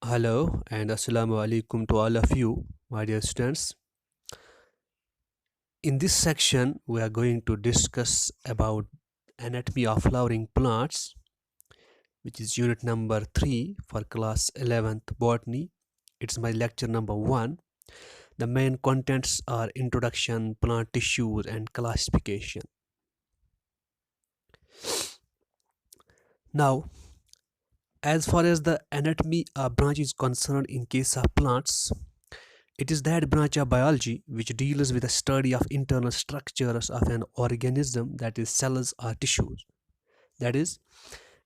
Hello and Assalamu alaikum to all of you, my dear students. In this section, we are going to discuss about anatomy of flowering plants, which is unit number 3 for class 11th botany. It's my lecture number 1. The main contents are introduction, plant tissues, and classification. Now, as far as the anatomy branch is concerned in case of plants, it is that branch of biology which deals with the study of internal structures of an organism, that is cells or tissues. That is,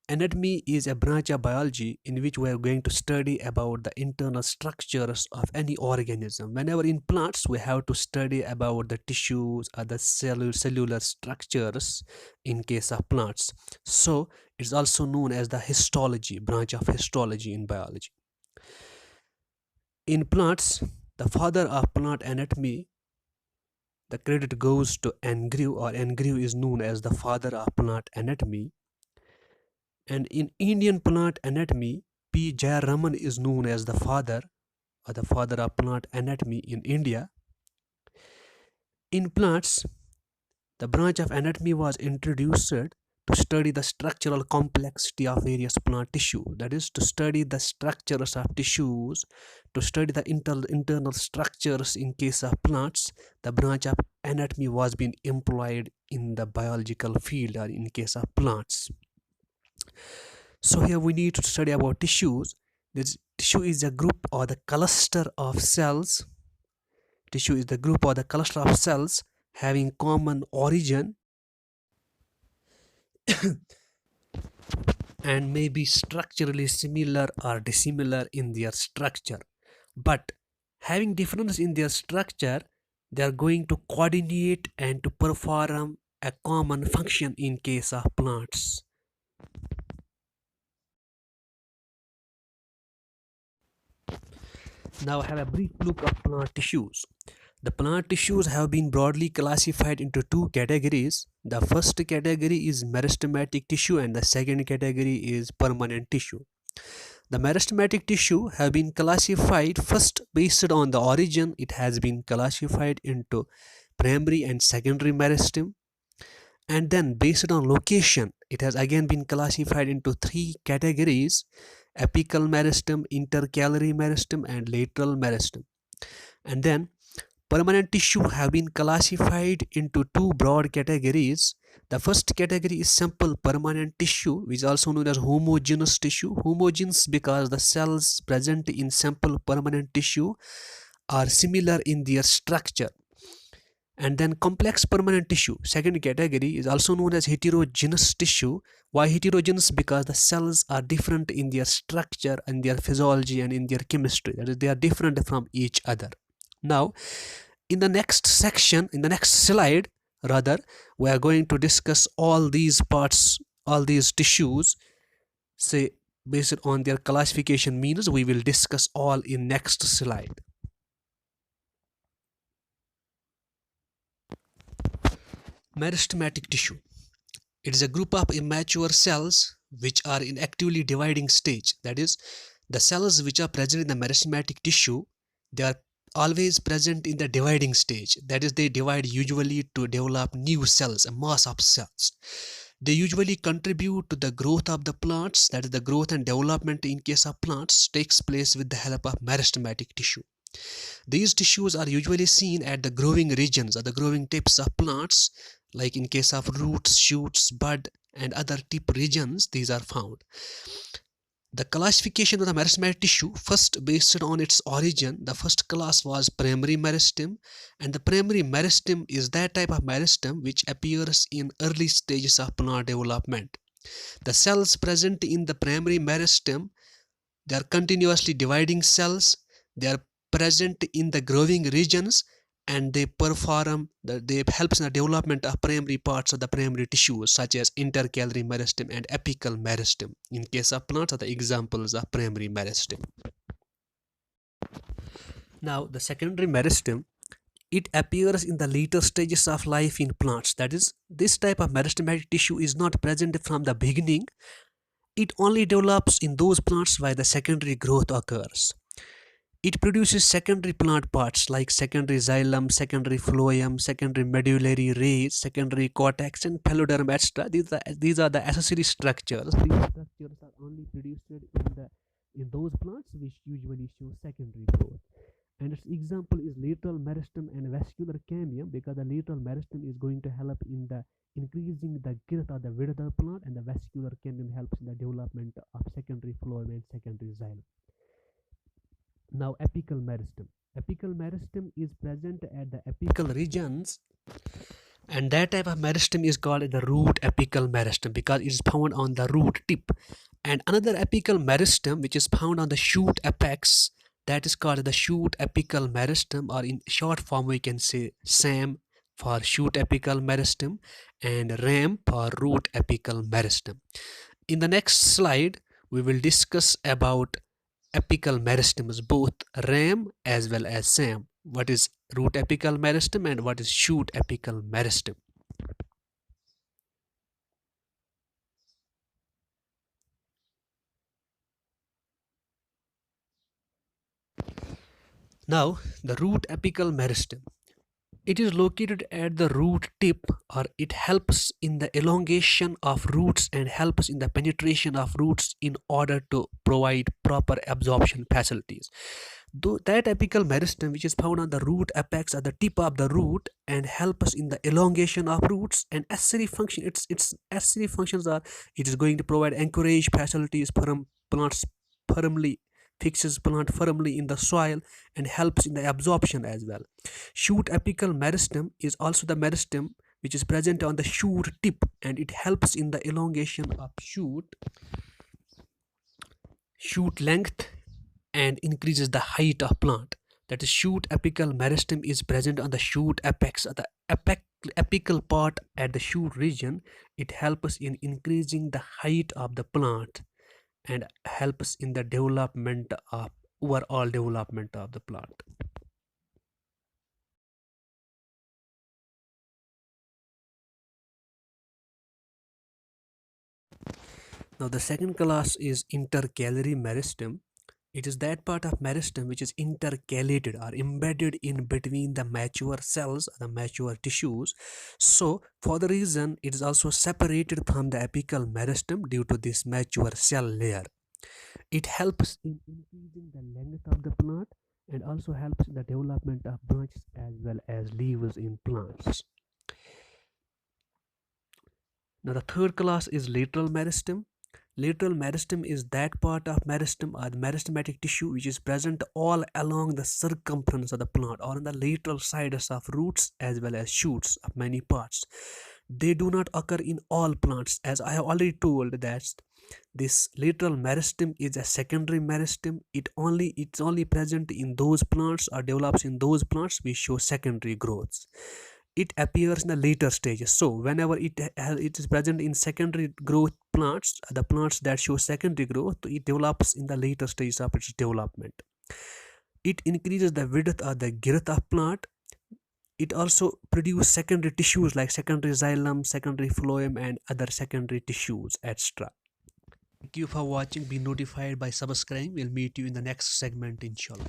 anatomy is a branch of biology in which we are going to study about the internal structures of any organism. Whenever in plants we have to study about the tissues or the cellular structures in case of plants. So it's also known as the histology, branch of histology in biology. In plants, the father of plant anatomy, the credit goes to Angrew, or Angrew is known as the father of plant anatomy. And in Indian plant anatomy, P. Jayaraman is known as the father, or the father of plant anatomy in India. In plants, the branch of anatomy was introduced to study the structural complexity of various plant tissue. That is, to study the structures of tissues, to study the internal structures in case of plants. The branch of anatomy was being employed in the biological field or in case of plants. So here we need to study about tissues. This tissue is a group or the cluster of cells. Tissue is the group or the cluster of cells having common origin and may be structurally similar or dissimilar in their structure. But having difference in their structure, they are going to coordinate and to perform a common function in case of plants. Now I have a brief look of plant tissues. The plant tissues have been broadly classified into two categories. The first category is meristematic tissue and the second category is permanent tissue. The meristematic tissue have been classified first based on the origin. It has been classified into primary and secondary meristem, and then based on location it has again been classified into three categories: apical meristem, intercalary meristem, and lateral meristem. And then permanent tissue have been classified into two broad categories. The first category is simple permanent tissue, which is also known as homogeneous tissue. Homogeneous because the cells present in simple permanent tissue are similar in their structure. And then complex permanent tissue, second category, is also known as heterogeneous tissue. Why heterogeneous? Because the cells are different in their structure and their physiology and in their chemistry. That is, they are different from each other. Now, in the next section, in the next slide, rather, we are going to discuss all these parts, all these tissues, say based on their classification means. We will discuss all in next slide. Meristematic tissue. It is a group of immature cells which are in actively dividing stage. That is, the cells which are present in the meristematic tissue, they are always present in the dividing stage. That is, they divide usually to develop new cells, a mass of cells. They usually contribute to the growth of the plants. That is, the growth and development in case of plants takes place with the help of meristematic tissue. These tissues are usually seen at the growing regions or the growing tips of plants, like in case of roots, shoots, bud, and other tip regions. These are found. The classification of the meristematic tissue, first based on its origin, the first class was primary meristem, and the primary meristem is that type of meristem which appears in early stages of plant development. The cells present in the primary meristem, they are continuously dividing cells. They are present in the growing regions, and they helps in the development of primary parts of the primary tissues such as intercalary meristem and apical meristem. In case of plants are the examples of primary meristem. Now the secondary meristem, it appears in the later stages of life in plants. That is, this type of meristematic tissue is not present from the beginning, It only develops in those plants where the secondary growth occurs. It produces secondary plant parts like secondary xylem, secondary phloem, secondary medullary rays, secondary cortex, and phyloderm, etc. These are the accessory structures. These structures are only produced in those plants which usually show secondary growth. And its example is lateral meristem and vascular cambium, because the lateral meristem is going to help in the increasing the girth or the width of the plant, and the vascular cambium helps in the development of secondary phloem and secondary xylem. Now, apical meristem. Apical meristem is present at the apical regions, and that type of meristem is called the root apical meristem because it is found on the root tip. And another apical meristem which is found on the shoot apex, that is called the shoot apical meristem, or in short form we can say SAM for shoot apical meristem and RAM for root apical meristem. In the next slide, we will discuss about apical meristems, both RAM as well as SAM. What is root apical meristem and what is shoot apical meristem? Now, the root apical meristem. It is located at the root tip, or it helps in the elongation of roots and helps in the penetration of roots in order to provide proper absorption facilities. Though that apical meristem which is found on the root apex at the tip of the root and helps in the elongation of roots and accessory function, its accessory functions are: it is going to provide anchorage facilities for plants firmly, fixes plant firmly in the soil and helps in the absorption as well. Shoot apical meristem is also the meristem which is present on the shoot tip, and it helps in the elongation of shoot length and increases the height of plant. That is, shoot apical meristem is present on the shoot apex, the apical part at the shoot region. It helps in increasing the height of the plant and helps in the development of overall development of the plant. Now the second class is intercalary meristem. It is that part of meristem which is intercalated or embedded in between the mature cells, the mature tissues. So for the reason it is also separated from the apical meristem due to this mature cell layer. It helps in increasing the length of the plant and also helps in the development of branches as well as leaves in plants. Now the third class is lateral meristem. Lateral meristem is that part of meristem or the meristematic tissue which is present all along the circumference of the plant or on the lateral sides of roots as well as shoots of many parts. They do not occur in all plants, as I have already told that this lateral meristem is a secondary meristem. It's only present in those plants or develops in those plants which show secondary growths. It appears in the later stages. So whenever it is present in secondary growth plants, the plants that show secondary growth, it develops in the later stages of its development. It increases the width or the girth of plant. It also produces secondary tissues like secondary xylem, secondary phloem, and other secondary tissues, etc. Thank you for watching. Be notified by subscribing. We'll meet you in the next segment, inshallah.